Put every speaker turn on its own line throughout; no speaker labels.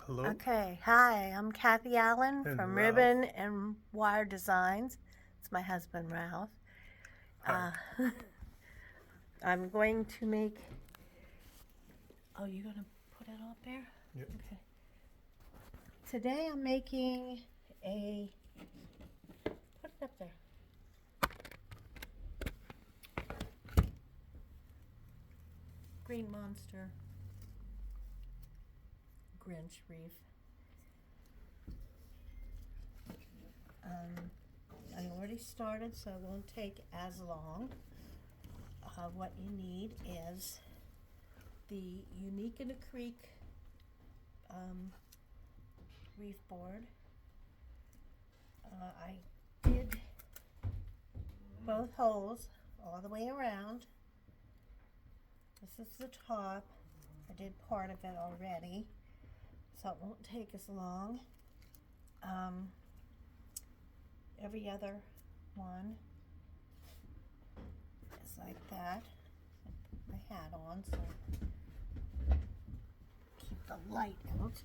Hello?
Okay, hi, I'm Kathy Allen
And
from
Ralph.
Ribbon and Wire Designs. It's my husband, Ralph.
Hi.
I'm going to make. Oh, you're going to put it up there?
Yep.
Okay. Today I'm making a. Put it up there. Green Monster Grinch wreath. I already started, so it won't take as long. What you need is the Unique in the Creek wreath board. I did both holes all the way around. This is the top. I did part of it already, so it won't take as long. Every other one is like that. I put my hat on so keep the light out.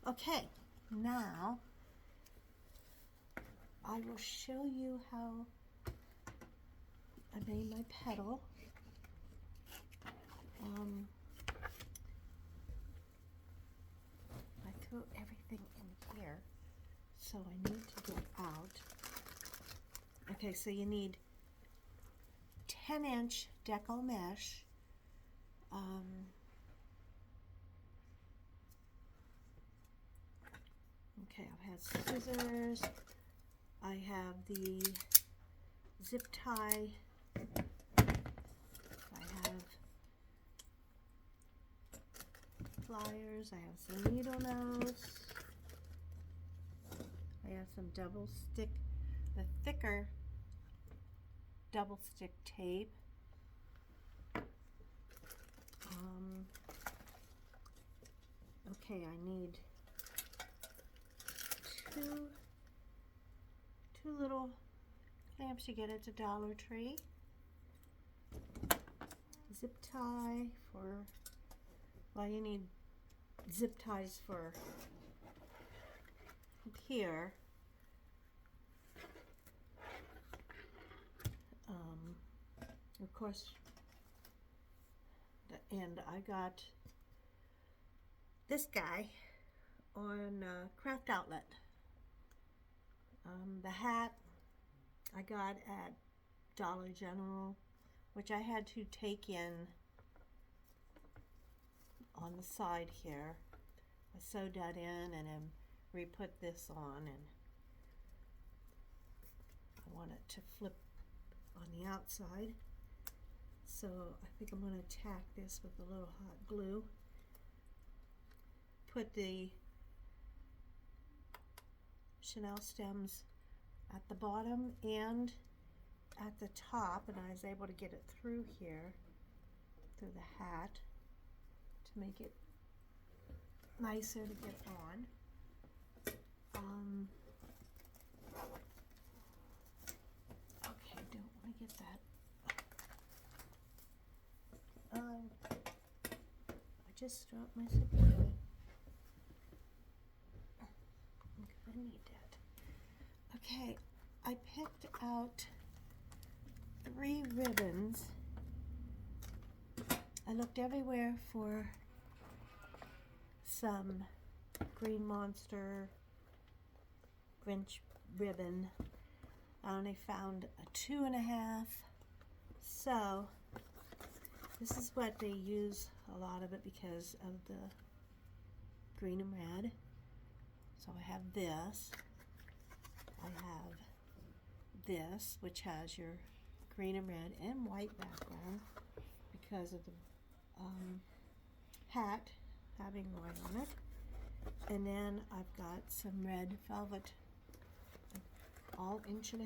Okay, now I will show you how I made my petal. I threw everything in here, so I need to get out. Okay, so you need 10-inch deco mesh. Okay, I've had scissors. I have the zip tie. I have pliers. I have some needle nose. I have some double stick, the thicker double stick tape. Okay, I need two little clamps you get at the Dollar Tree. Zip tie for, well, you need zip ties for here. Of course, and I got this guy on Craft Outlet. The hat I got at Dollar General, which I had to take in on the side here. I sewed that in and then re-put this on, and I want it to flip on the outside. So I think I'm going to tack this with a little hot glue. Put the chenille stems at the bottom and at the top, and I was able to get it through here, through the hat, to make it nicer to get on. Okay, don't want to get that. I just dropped my zip tie. I need that. Okay, I picked out 3 ribbons. I looked everywhere for some Green Monster Grinch ribbon. I only found a 2.5. So this is what they use a lot of it because of the green and red. So I have this. I have this, which has your green and red and white background because of the hat having white on it. And then I've got some red velvet, all 1.5 inches.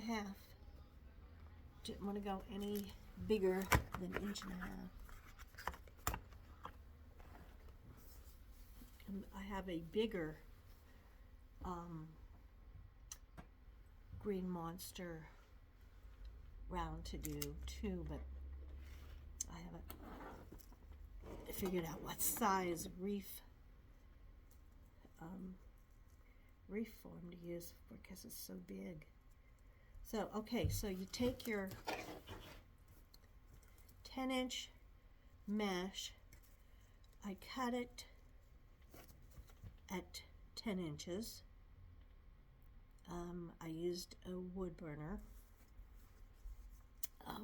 Didn't want to go any bigger than 1.5 inches. And I have a bigger Green Monster round to do too, but I haven't figured out what size wreath Wreath form to use because it's so big. So, okay, so you take your 10-inch mesh. I cut it at 10 inches. I used a wood burner,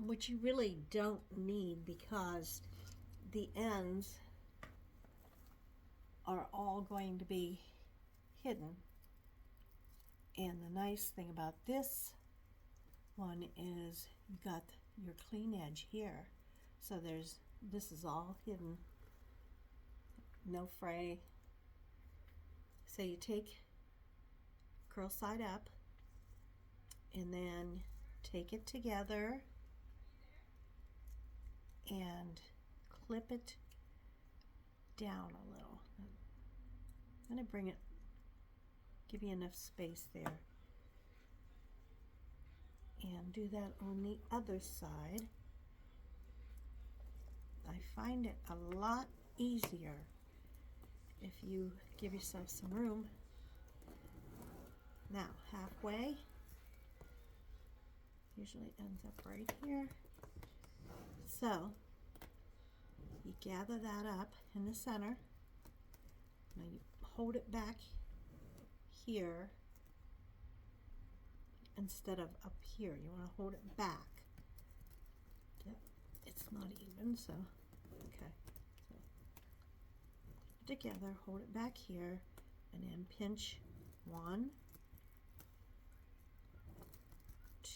which you really don't need because the ends are all going to be hidden. And the nice thing about this one is you got your clean edge here. So this is all hidden, no fray. So you take curl side up and then take it together and clip it down a little. I'm going to bring it, give you enough space there. And do that on the other side. I find it a lot easier if you give yourself some room. Now, halfway, usually ends up right here. So, you gather that up in the center. Now you hold it back here instead of up here. You want to hold it back. It's not even, so, okay. So, put it together, hold it back here, and then pinch 1,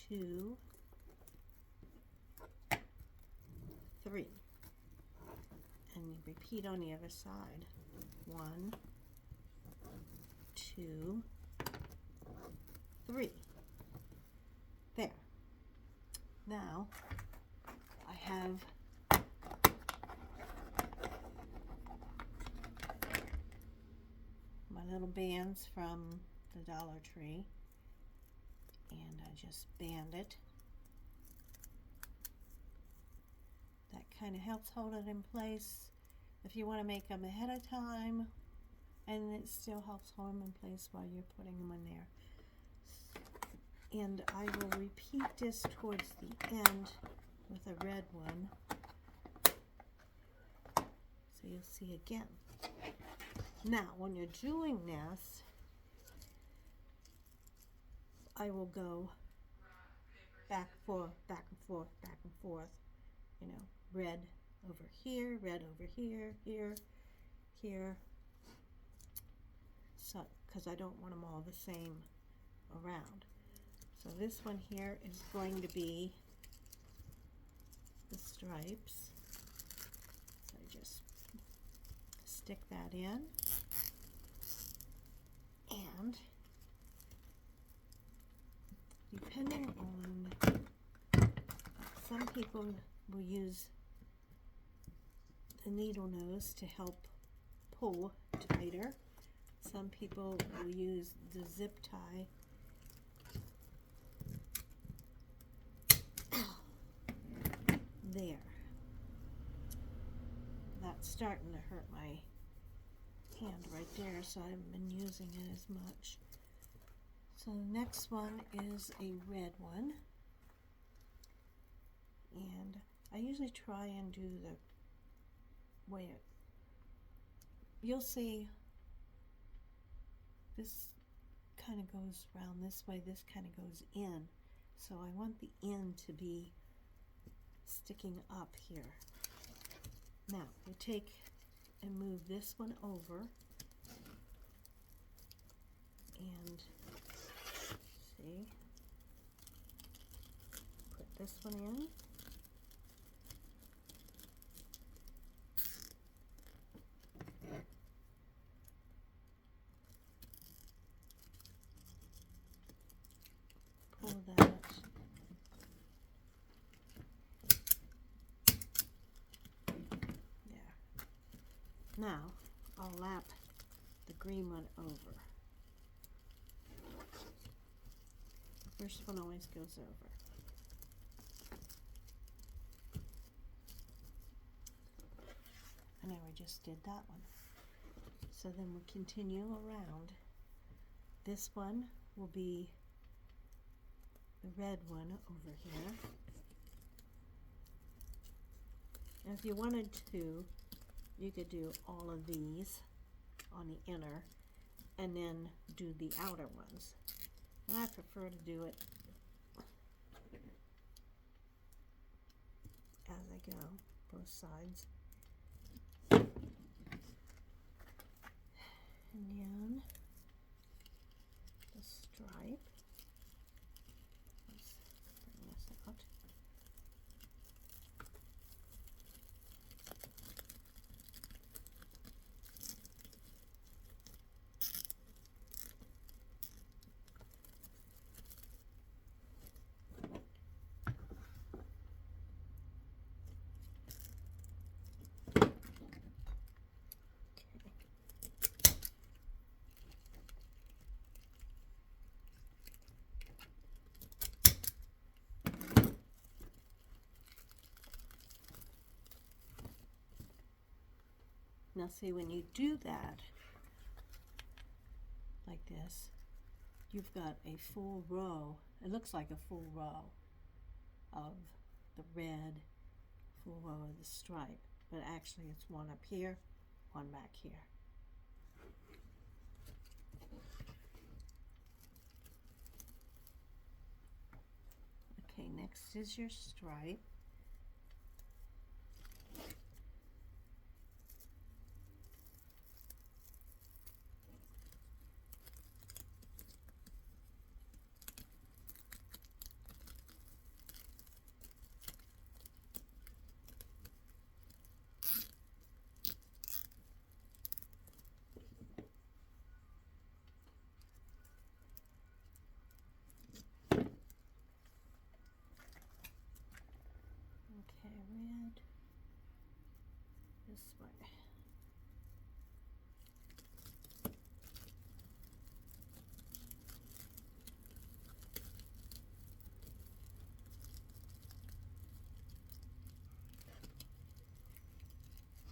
2, 3. And you repeat on the other side. 1, 2, 3. There. Now, I have my little bands from the Dollar Tree, and I just band it. That kind of helps hold it in place if you want to make them ahead of time, and it still helps hold them in place while you're putting them in there. And I will repeat this towards the end with a red one, so you'll see again. Now, when you're doing this, I will go back and forth, back and forth, back and forth. You know, red over here, red over here, here, here. So, because I don't want them all the same around. So this one here is going to be the stripes. So I just stick that in, and depending on, some people will use the needle nose to help pull tighter. Some people will use the zip tie. There. That's starting to hurt my hand right there, so I haven't been using it as much. So the next one is a red one. And I usually try and do the way it, you'll see this kind of goes around this way, this kind of goes in. So I want the end to be sticking up here. Now we take and move this one over and see, put this one in. Pull that. Now, I'll lap the green one over. The first one always goes over. And now we just did that one. So So then we'll continue around. This one will be the red one over here. And if you wanted to, you could do all of these on the inner and then do the outer ones. And I prefer to do it as I go, both sides. And then the stripe. Let's bring this out. Now see, when you do that, like this, you've got a full row. It looks like a full row of the red, full row of the stripe, but actually it's one up here, one back here. Okay, next is your stripe. Okay, red this way.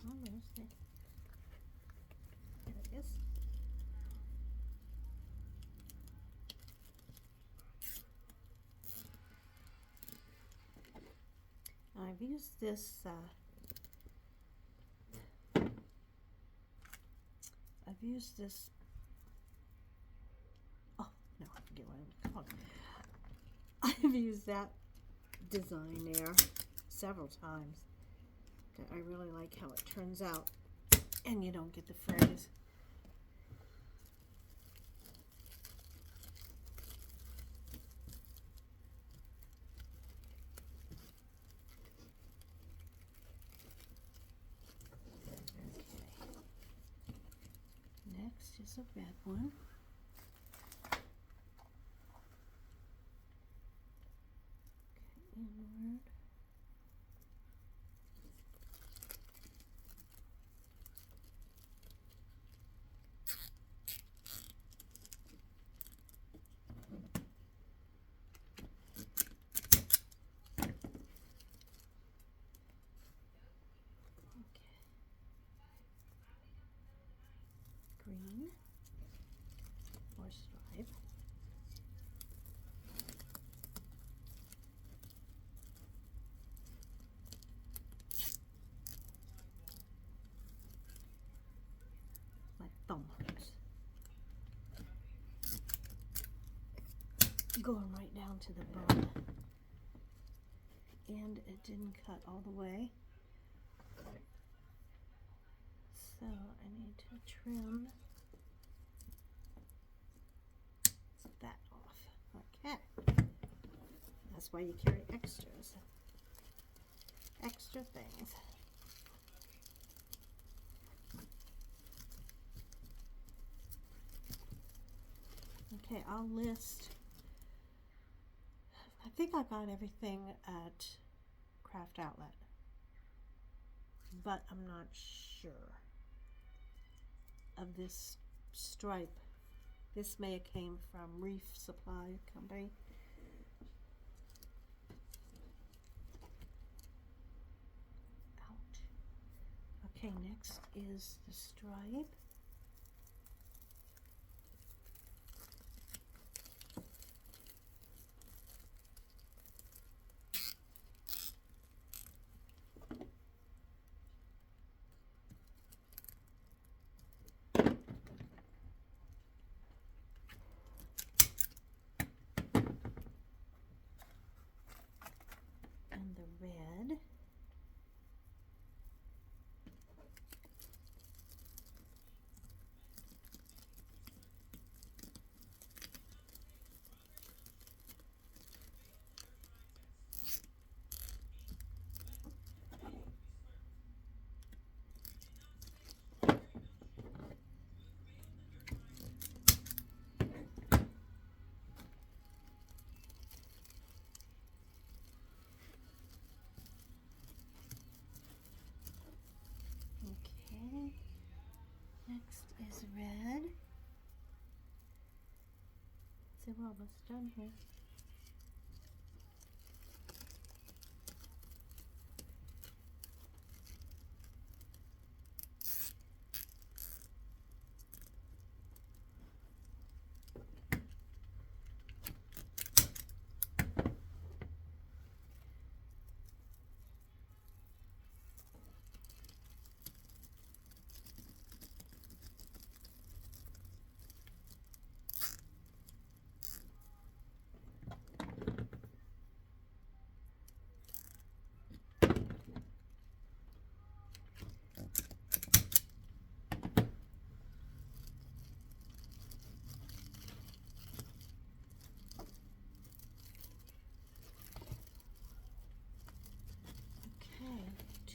Oh, there's the, there it is. I've used this oh no, I forget what it's called. I've used that design there several times. I really like how it turns out and you don't get the frizz. Next is a red one. Okay, inward. Green or stripe. My thumb hurts. Going right down to the bone. And it didn't cut all the way. So I need to trim that off. Okay. That's why you carry extras. Extra things. Okay, I'll list. I think I got everything at Craft Outlet, but I'm not sure. Of this stripe, this may have came from Wreath Supply Company. Ouch. Okay, next is the stripe. is red. So we're almost done here.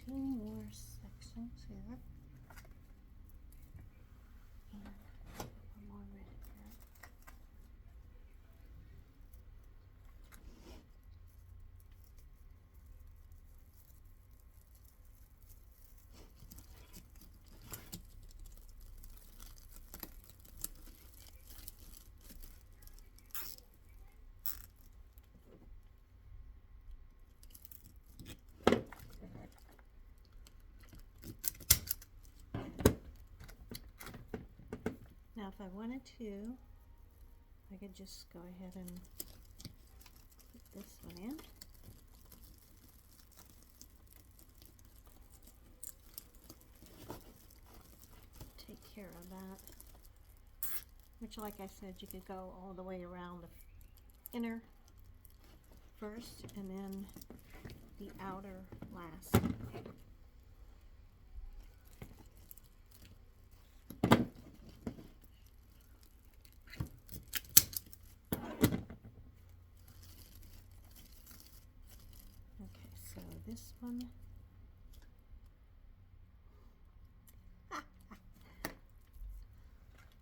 Two more sections here. And one more red here. Now if I wanted to, I could just go ahead and put this one in. Take care of that. Which, like I said, you could go all the way around the inner first and then the outer last. So this one,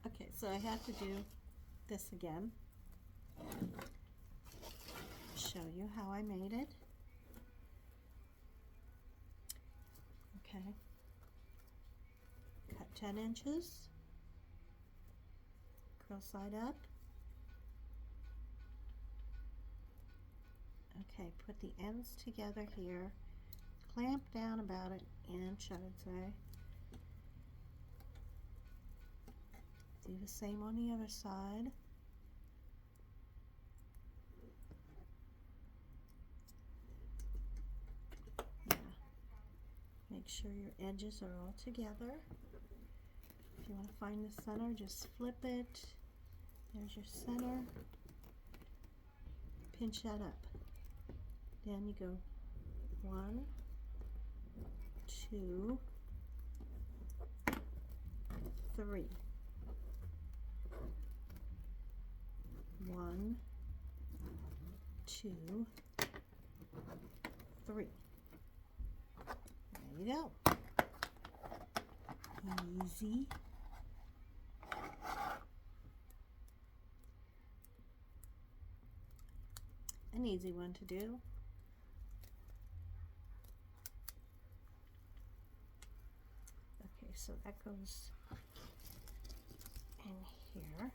okay, so I have to do this again, show you how I made it. Okay, cut 10 inches, curl side up. Okay, put the ends together here, clamp down about an inch, I would say. Do the same on the other side. Yeah. Make sure your edges are all together. If you want to find the center, just flip it. There's your center. Pinch that up. Then you go 1, 2, 3. 1, 2, 3. There you go. Easy. An easy one to do. Okay, so that goes in here.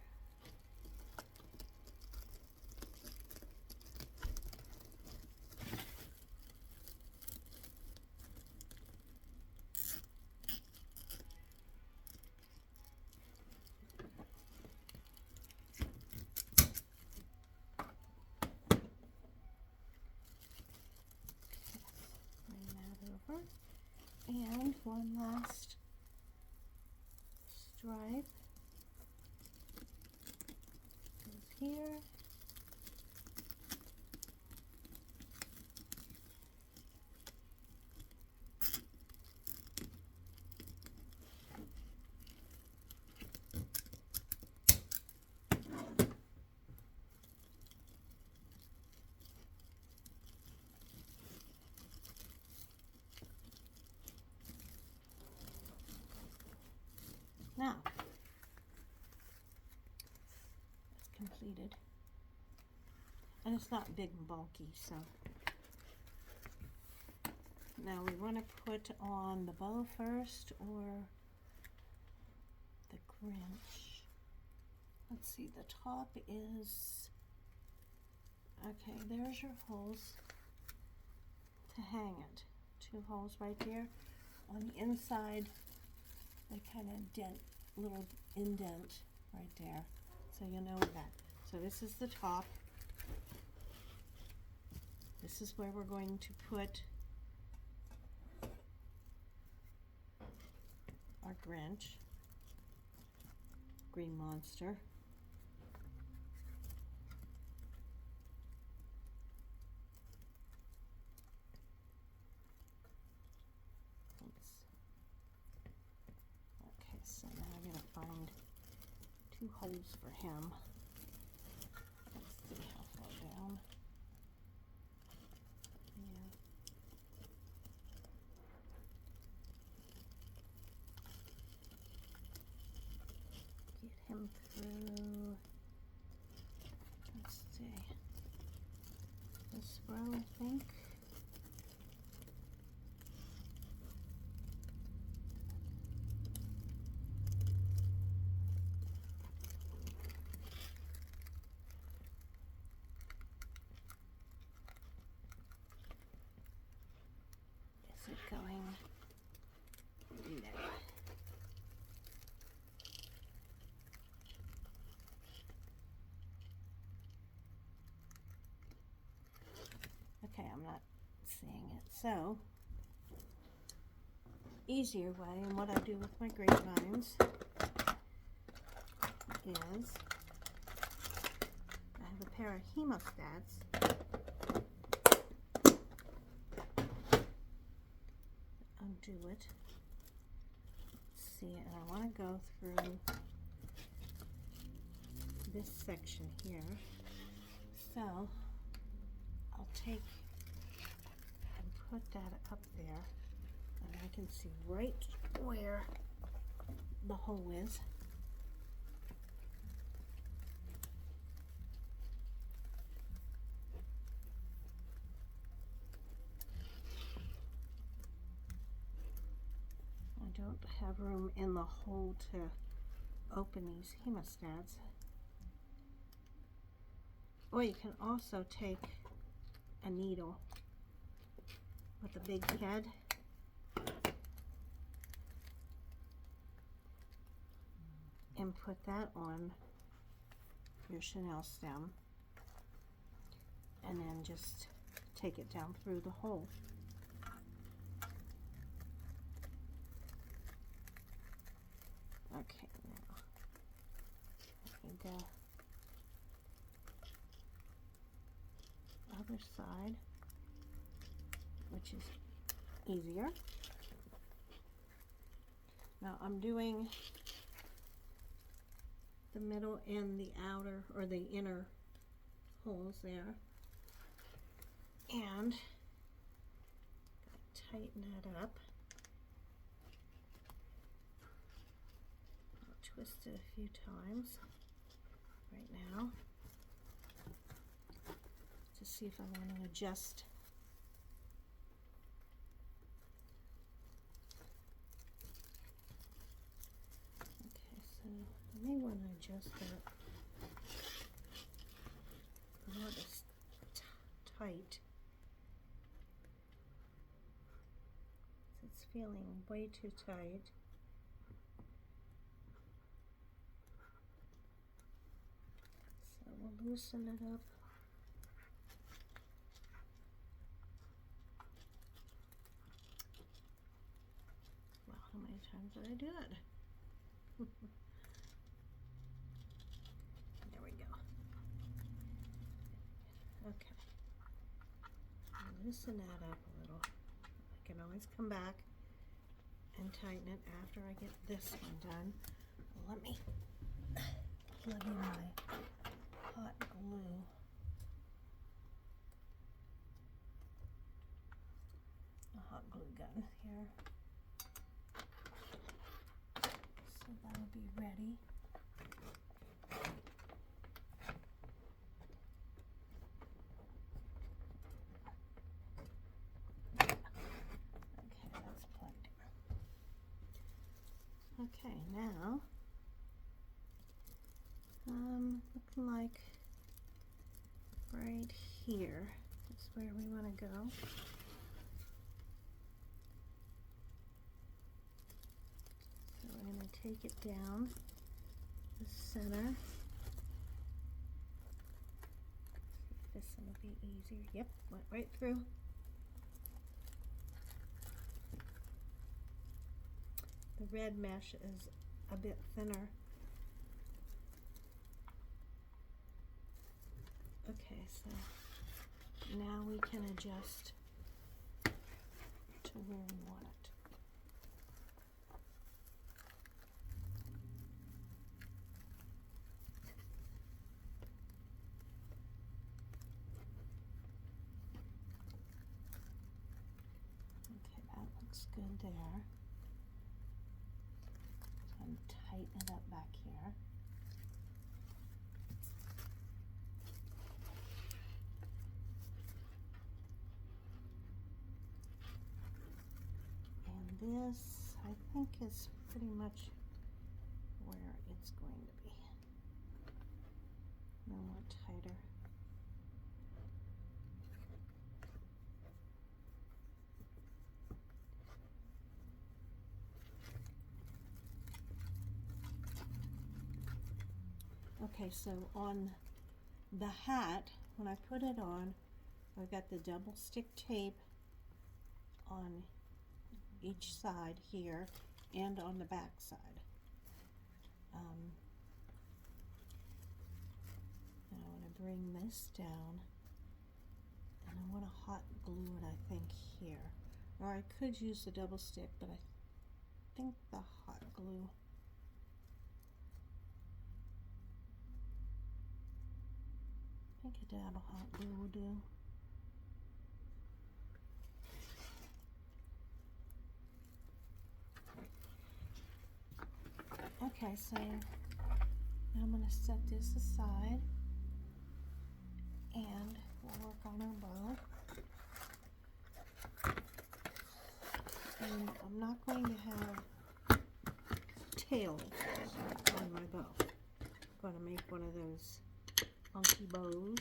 And one last stripe goes here. Now, it's completed, and it's not big and bulky, so now we want to put on the bow first or the Grinch. Let's see, the top is, okay, there's your holes to hang it. 2 holes right there. On the inside, they kind of dent, little indent right there. So you know that. So this is the top. This is where we're going to put our Grinch, green monster. Okay, so now I'm going to find 2 holes for him. Let's see how far down. Yeah. Get him through, let's see, this row, I think. Is it going? No. Okay, I'm not seeing it. So, easier way, and what I do with my grapevines is I have a pair of hemostats. Undo it. Let's see, and I want to go through this section here. So, I'll take and put that up there, and I can see right where the hole is. I don't have room in the hole to open these hemostats. Or you can also take a needle with a big head and put that on your chenille stem, and then just take it down through the hole. Okay, now let me go other side, which is easier. Now I'm doing the middle and the outer, or the inner holes there, and tighten that up. I'll twist it a few times right now to see if I want to adjust. Okay, so I may want to adjust that. Not as tight. It's feeling way too tight. So we'll loosen it up. Wow, how many times did I do it? There we go. Okay. Loosen that up a little. I can always come back and tighten it after I get this one done. Let me plug in my hot glue. A hot glue gun here. So that'll be ready. Okay, now looking like right here is where we want to go. So we're going to take it down the center. See if this one will be easier. Yep, went right through. The red mesh is a bit thinner. Okay, so now we can adjust to where we want it. Okay, that looks good there. And tighten it up back here. And this, I think, is pretty much where it's going to be. No more tighter. Okay, so on the hat, when I put it on, I've got the double stick tape on each side here and on the back side. And I want to bring this down, and I want to hot glue it, I think, here. Or I could use the double stick, but I think the hot glue. I think a dab of hot glue will do. Okay, so now I'm going to set this aside and we'll work on our bow. And I'm not going to have tails on my bow. I'm going to make one of those funky bows.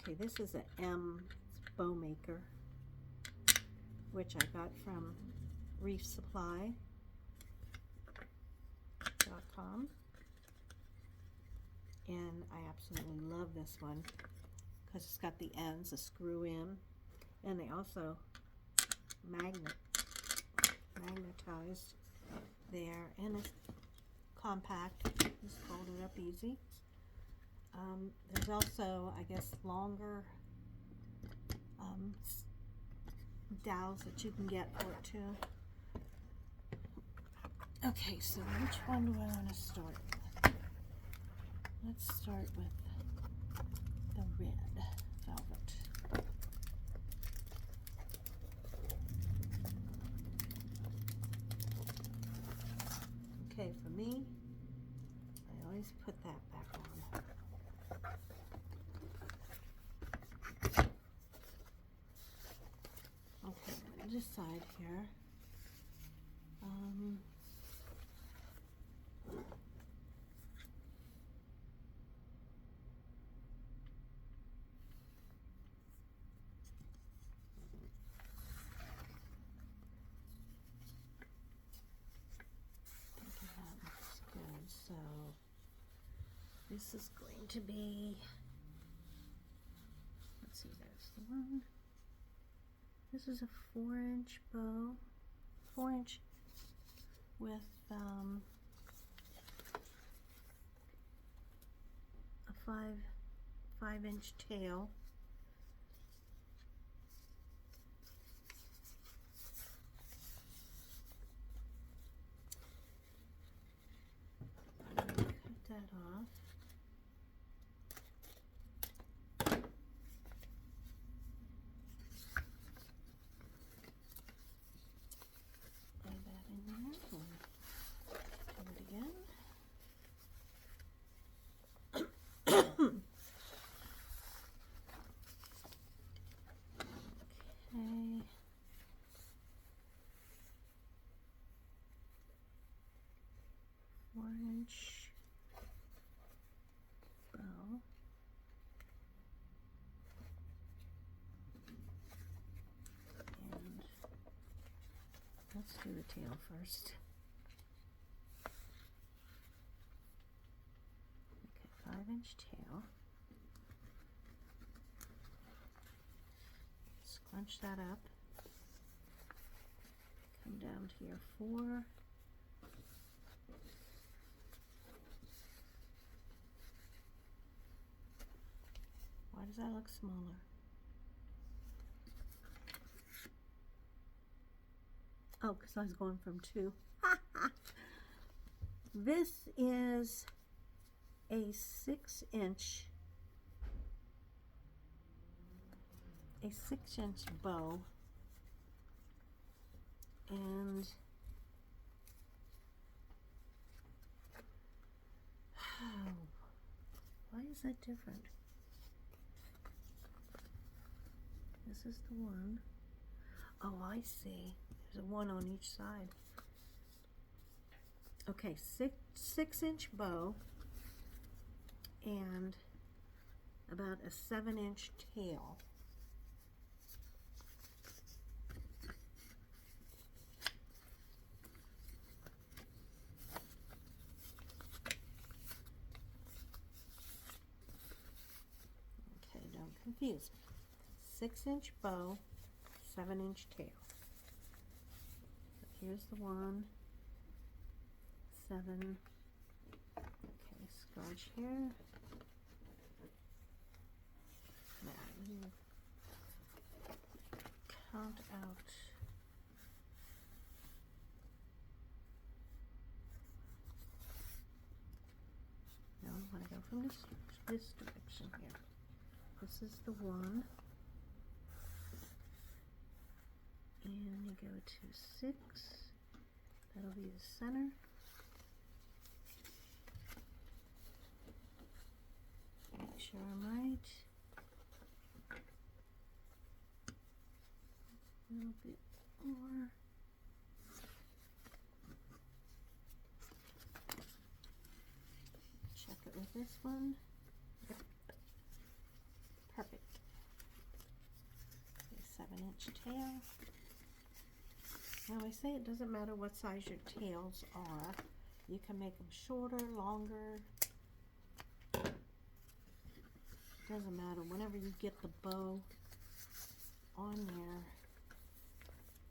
Okay, this is a M bow maker, which I got from wreathsupply.com, and I absolutely love this one because it's got the ends, a screw in, and they also magnetized there, and it's compact. Just fold it up easy. There's also, I guess, longer dowels that you can get for it too. Okay, so which one do I want to start with? Let's start with the red velvet. Okay, for me, I always put that back on. Okay, I'm going to decide here. So this is going to be, let's see, there's the one. This is a 4-inch bow, 4-inch with a 5-inch tail. That off. Lay that in there and do it again. do the tail first. Okay, 5-inch tail. Scrunch that up. Come down to your 4. Why does that look smaller? Oh, because I was going from 2. This is a 6-inch bow, and why is that different? This is the one. Oh, I see. There's a 1 on each side. Okay, 6-inch bow and about a 7-inch tail. Okay, don't confuse me. 6-inch bow, 7-inch tail. So here's the 1, 7. Okay, scratch here. Now you count out. No, I want to go from this direction here. This is the 1. And you go to 6. That'll be the center. Make sure I'm right. A little bit more. Check it with this one. Yep. Perfect. 7-inch tail. Now I say it doesn't matter what size your tails are. You can make them shorter, longer. Doesn't matter. Whenever you get the bow on there,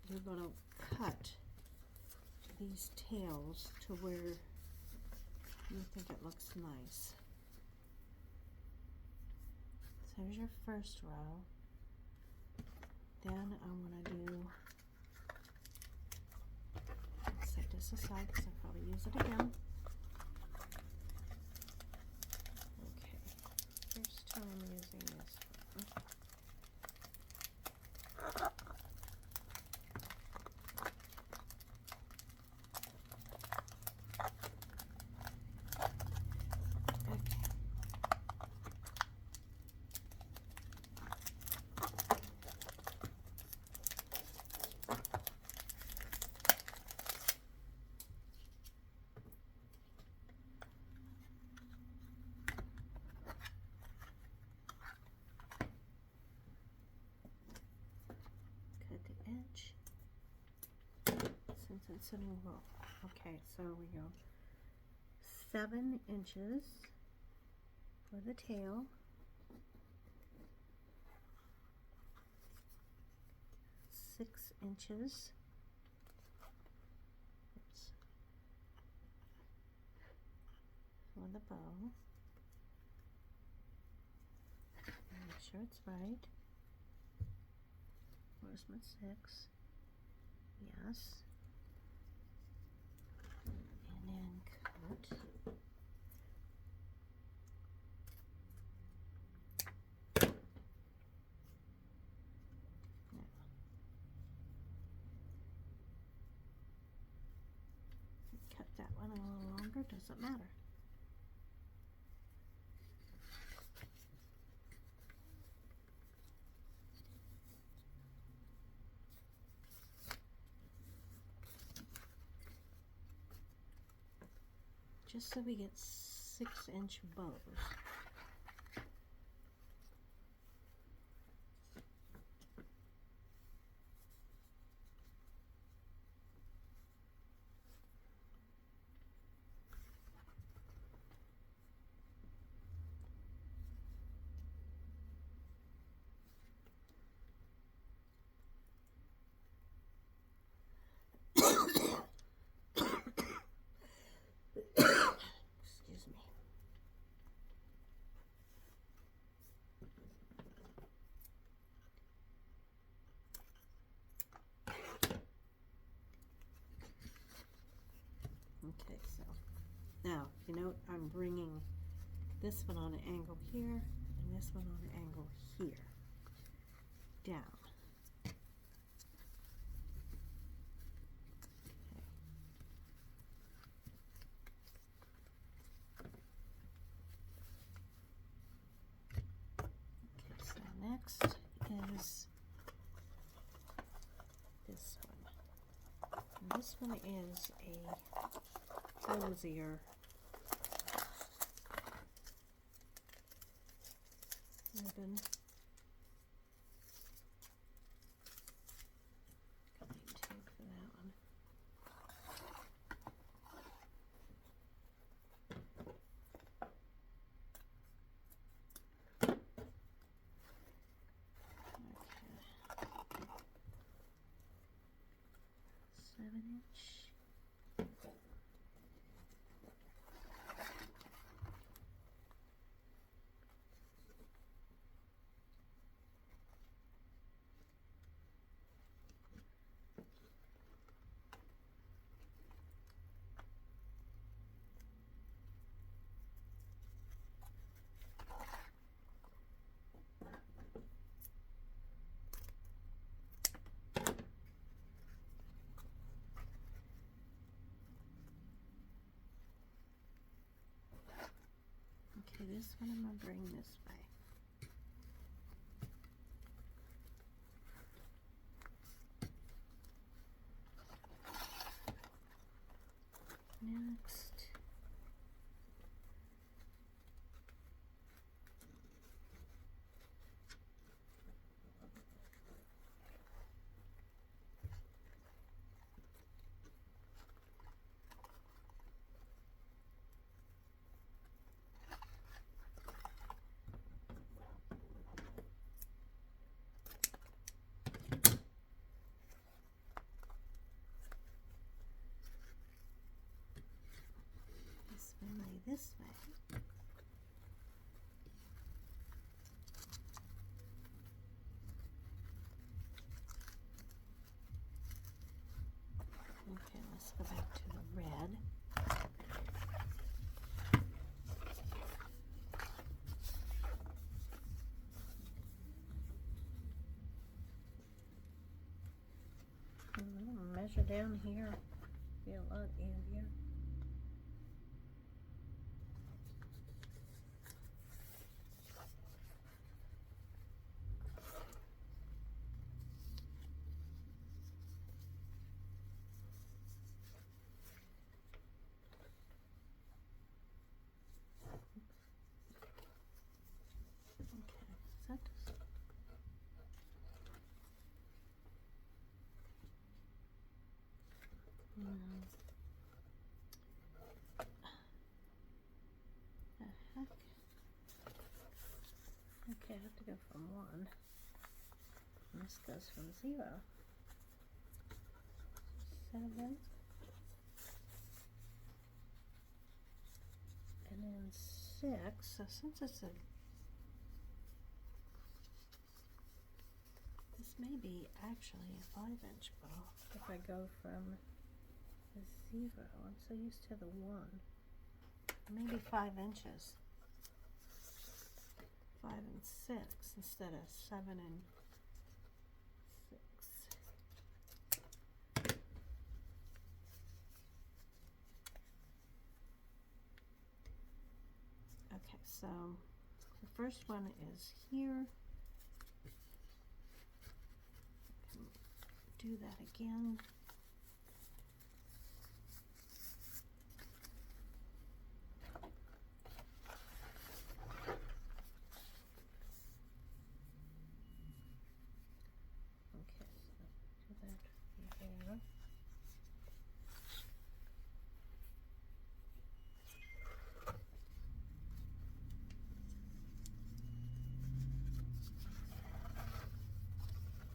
you're going to cut these tails to where you think it looks nice. So here's your first row. Then I want to do, set this aside because I'll probably use it again. Okay, first time using this one. Edge, since it's an oval. Okay, so we go 7 inches for the tail, 6 inches, oops, for the bow. Make sure it's right. Where's my 6? Yes. And then cut. Now. Cut that one a little longer, doesn't matter. Just so we get 6-inch bows. Now, you note I'm bringing this one on an angle here and this one on an angle here, down. Okay, so next is this one. And this one is a cozier ribbon. Cutting tape for that one. Okay. 7-inch. Okay, this one I'm going to bring this way. Next. This way. Okay, let's go back to the red. Measure down here, be a lot easier. The heck? Okay, I have to go from 1. And this goes from 0. 7. And then 6. So since it's a... This may be actually a 5-inch ball if I go from the 0. I'm so used to the 1. Maybe 5 inches. 5 and 6 instead of 7 and 6. Okay, so the first one is here. Do that again.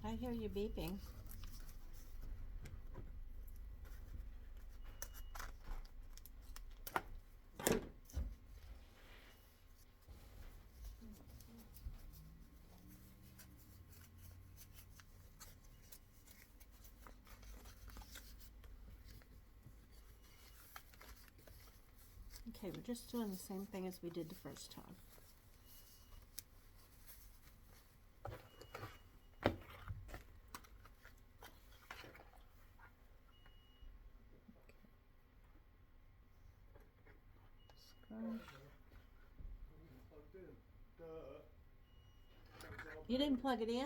I hear you beeping. Okay, we're just doing the same thing as we did the first time. You didn't plug it in?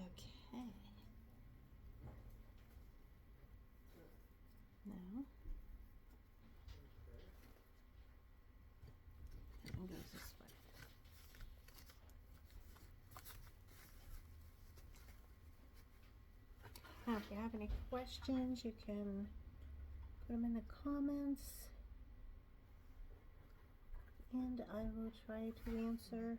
Okay. Now, that one goes this way. Now, if you have any questions, you can put them in the comments, and I will try to answer.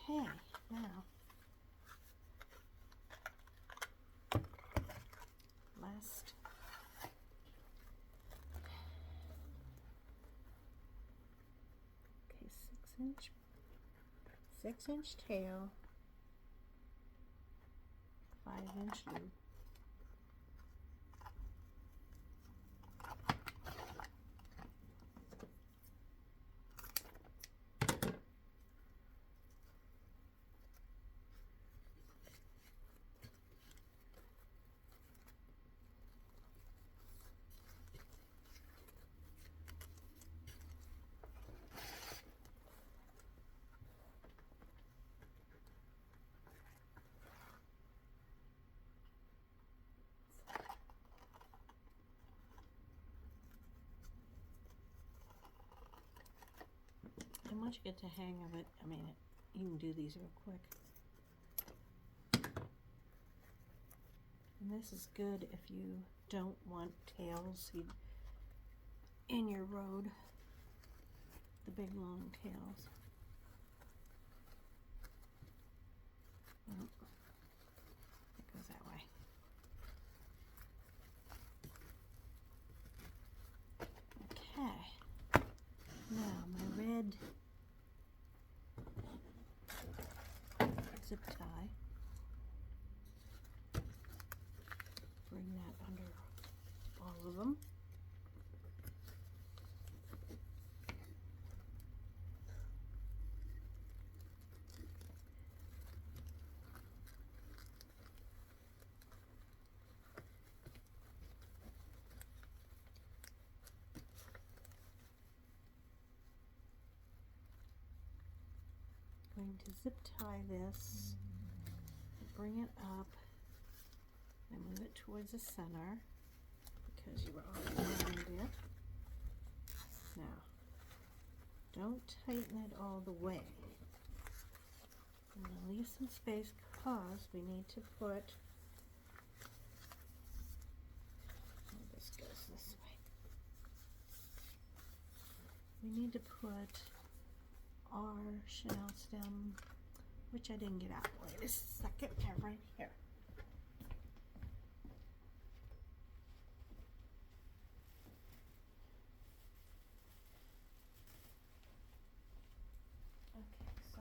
Okay, now, last. Okay, 6-inch tail, 5-inch loop. And once you get the hang of it, I mean, you can do these real quick. And this is good if you don't want tails in your road, the big long tails. Oh, it goes that way. Okay, now my red zip tie. Bring that under all of them. Going to zip tie this, bring it up, and move it towards the center because you were already around it. Now, don't tighten it all the way. I'm going to leave some space because we need to put, oh, this goes this way. We need to put our Chanel stem, which I didn't get out. Wait a second, they're right here. Okay, so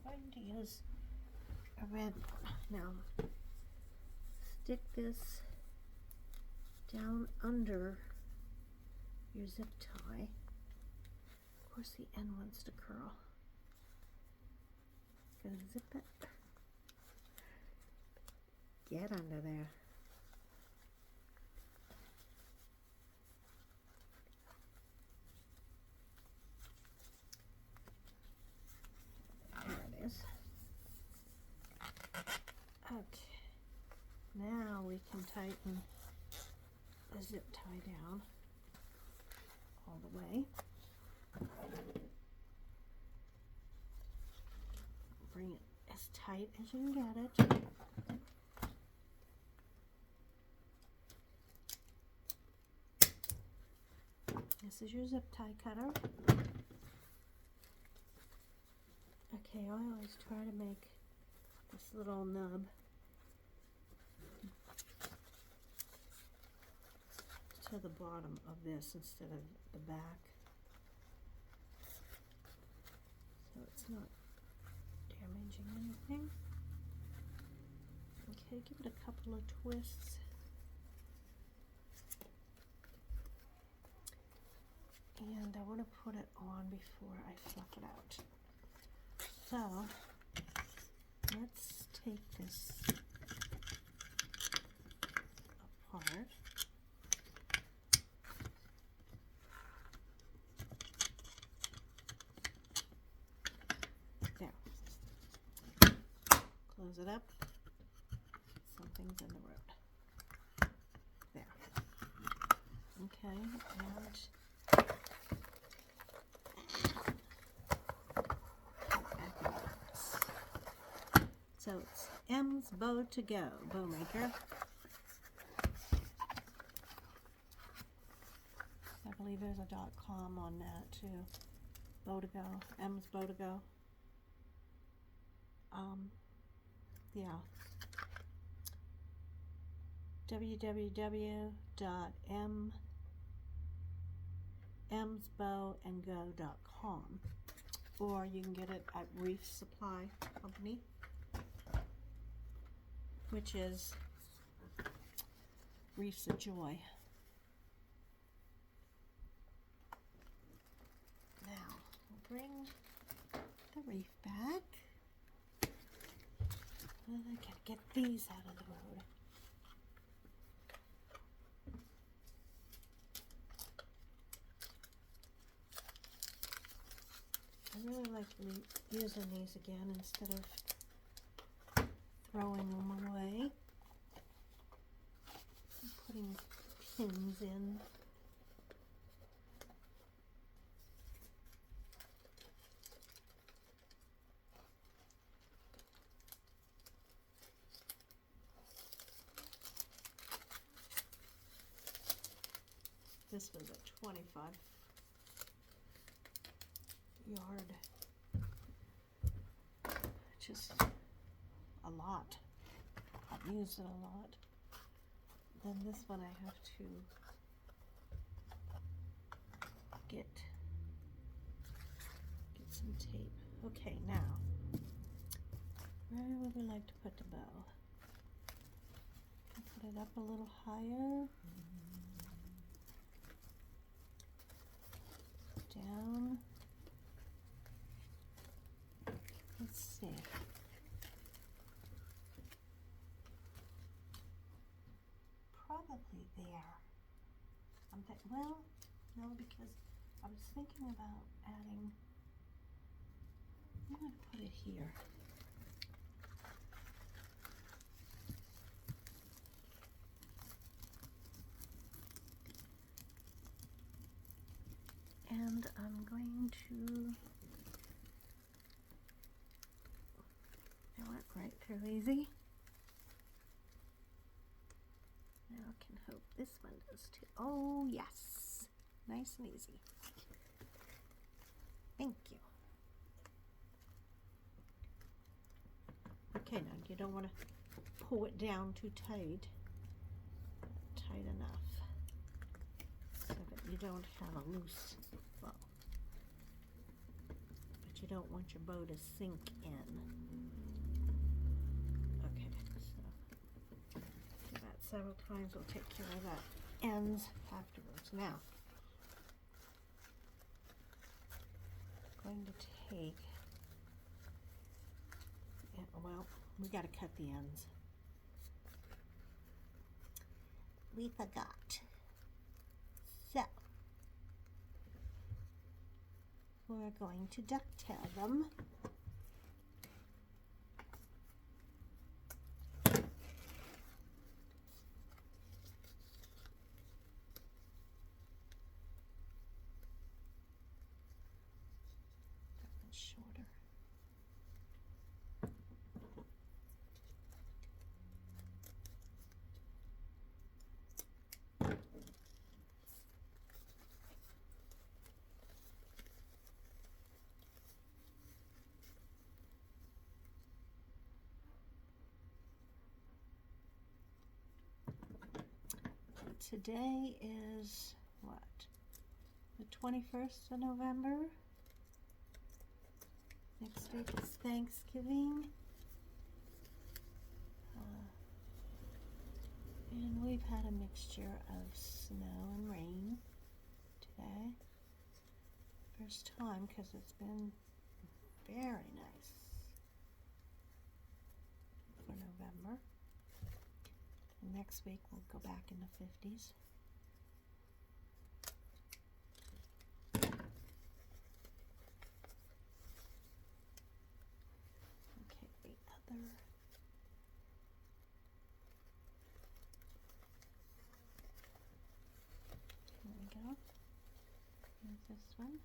I'm going to use a red one. Now, stick this down under your zip tie. Of course, the end wants to curl. Gonna zip it. Get under there. There it is. Okay. Now we can tighten the zip tie down all the way. Bring it as tight as you can get it. This is your zip tie cutter. Okay, I always try to make this little nub to the bottom of this instead of the back, so it's not damaging anything. Okay, give it a couple of twists. And I want to put it on before I fluff it out. So let's take this apart. There. Close it up. Something's in the road. There. Okay, and so it's M's Bow to Go, bow maker. I believe there's a .com on that too. Bow to Go, M's Bow to Go. Yeah. www.msbowandgo.com, or you can get it at Wreath Supply Company, which is Wreaths of Joy. Now, we'll bring the wreath back. And I gotta get these out of the road. I really like using these again instead of throwing them away. I'm putting pins in. This was a 25-yard, just a lot. I've used it a lot. Then this one I have to get some tape. Okay, now, where would we like to put the bow? Put it up a little higher. Down. Let's see. Probably there. Well, no, because I was thinking about adding, I'm going to put it here. And I'm going to, it went right through easy. Now I can hope this one does too. Oh yes, nice and easy. Thank you. Okay, now you don't want to pull it down too tight. Tight enough so that you don't have a loose bow. But you don't want your bow to sink in. Okay, so do that several times. We'll take care of that ends afterwards. Now, I'm going to take, well, we got to cut the ends. We forgot. So, we're going to ducktail them. today is what? The 21st of November. Next week is Thanksgiving. And we've had a mixture of snow and rain today. First time, because it's been very nice for November. And next week we'll go back in the 50s. Okay, the other. Here we go. Here's this one.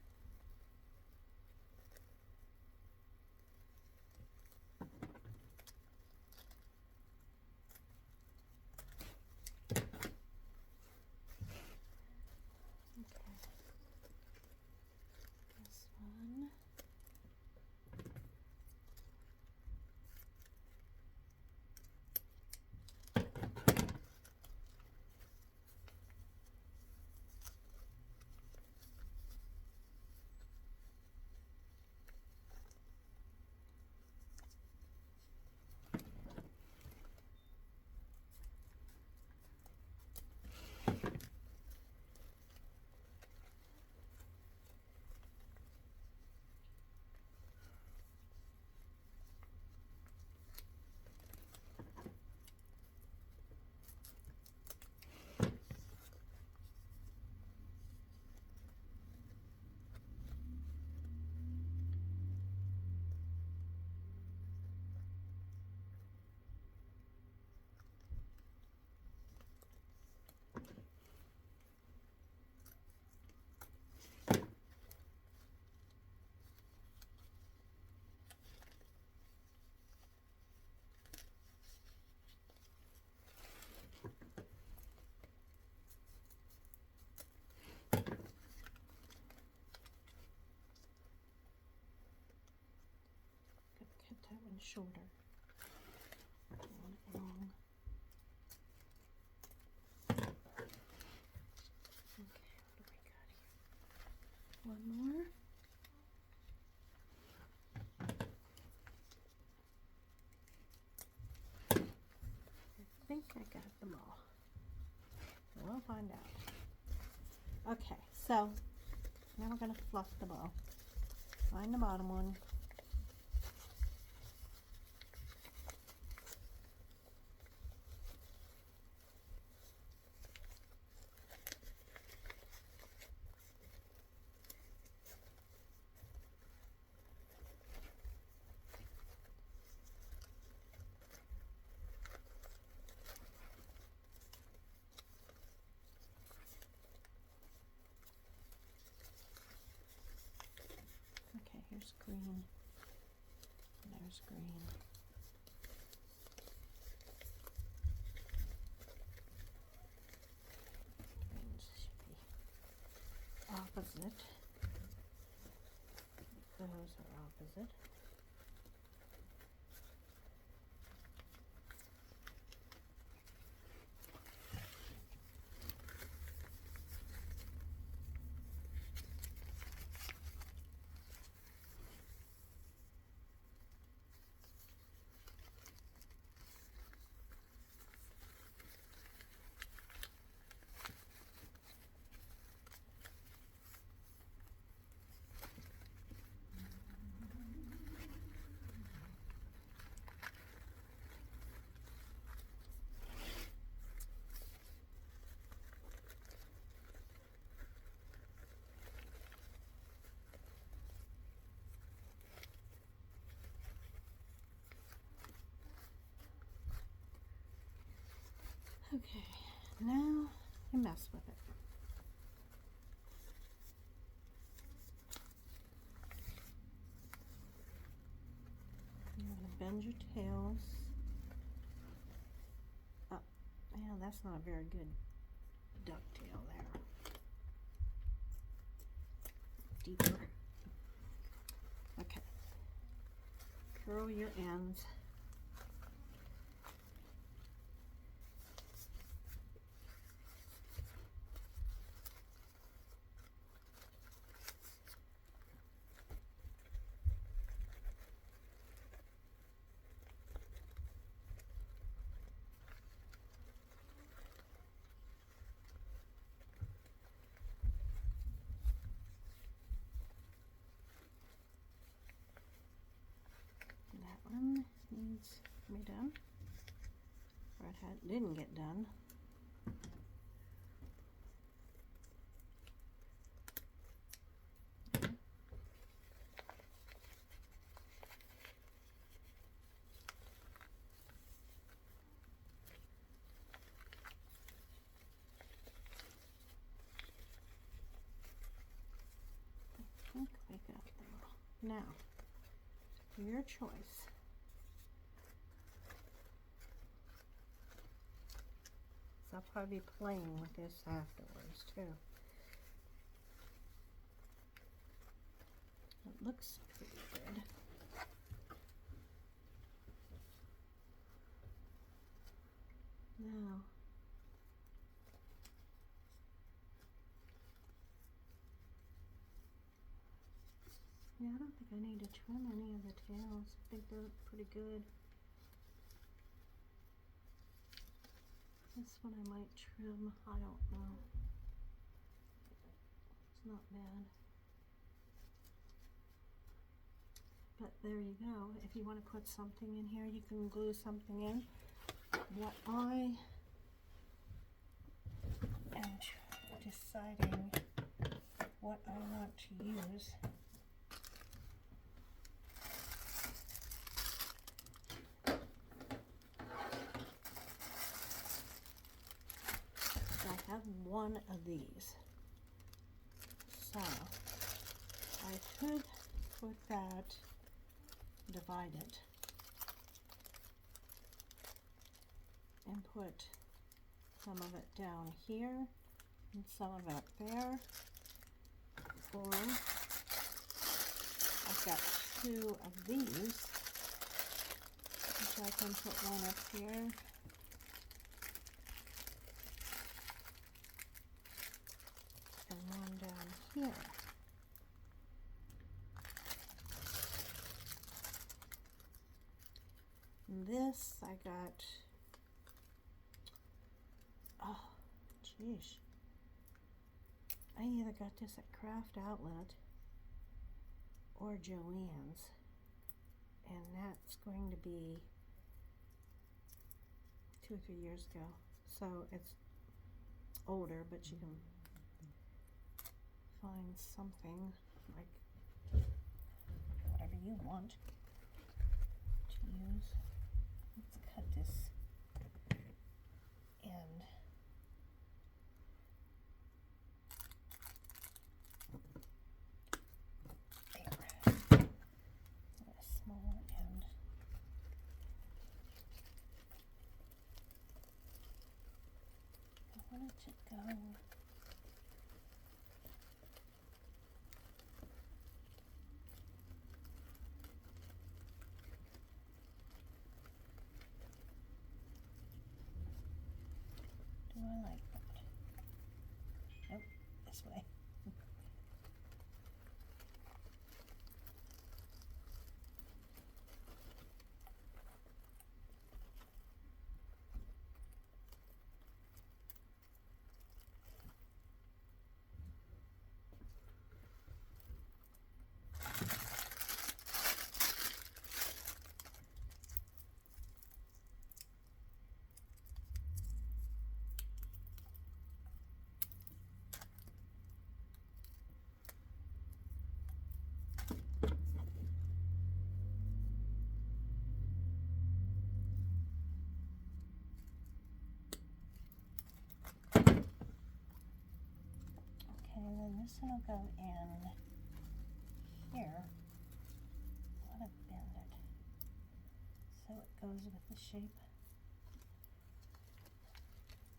That one's shorter. That one long. Okay, what do we got here? One more. I think I got them all. We'll find out. Okay, so now we're going to fluff the bow. Find the bottom one. Here's green, and there's green. Greens should be opposite. Those are opposite. Okay, now you mess with it. You're going to bend your tails. Oh, yeah, that's not a very good ducktail there. Deeper. Okay. Curl your ends. needs to be done, or it didn't get done. I think I got them all. Now, your choice. So I'll probably be playing with this afterwards too. It looks pretty good. Now, yeah, I don't think I need to trim any of the tails. I think they look pretty good. This one I might trim, I don't know. It's not bad. But there you go. If you want to put something in here, you can glue something in. What I am deciding what I want to use. I have one of these, so I could put that, divide it, and put some of it down here and some of it up there, or I've got two of these, which I can put one up here and one down here. And this I got, oh geez, I either got this at Craft Outlet or Joann's, and that's going to be 2 or 3 years ago, so it's older, but you can find something like whatever you want to use. Let's cut this end. There. A small end. I want it to go. Do I like that? Nope, this way. And then this one will go in here. I want to bend it so it goes with the shape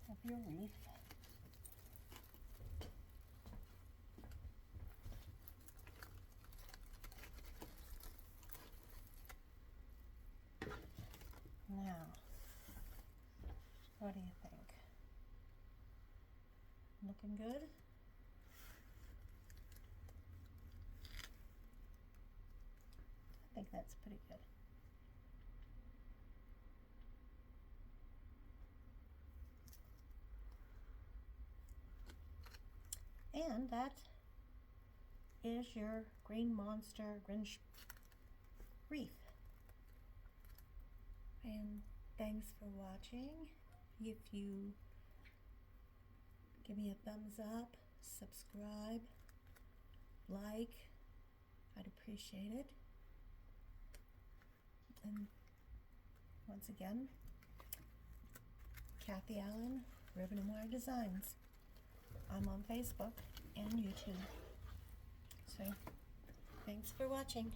of your wreath. Now, what do you think? Looking good? I think that's pretty good. And that is your Green Monster Grinch wreath. And thanks for watching. If you give me a thumbs up, subscribe, like, I'd appreciate it. And once again, Kathy Allen, Ribbon and Wire Designs. I'm on Facebook and YouTube. So, thanks for watching.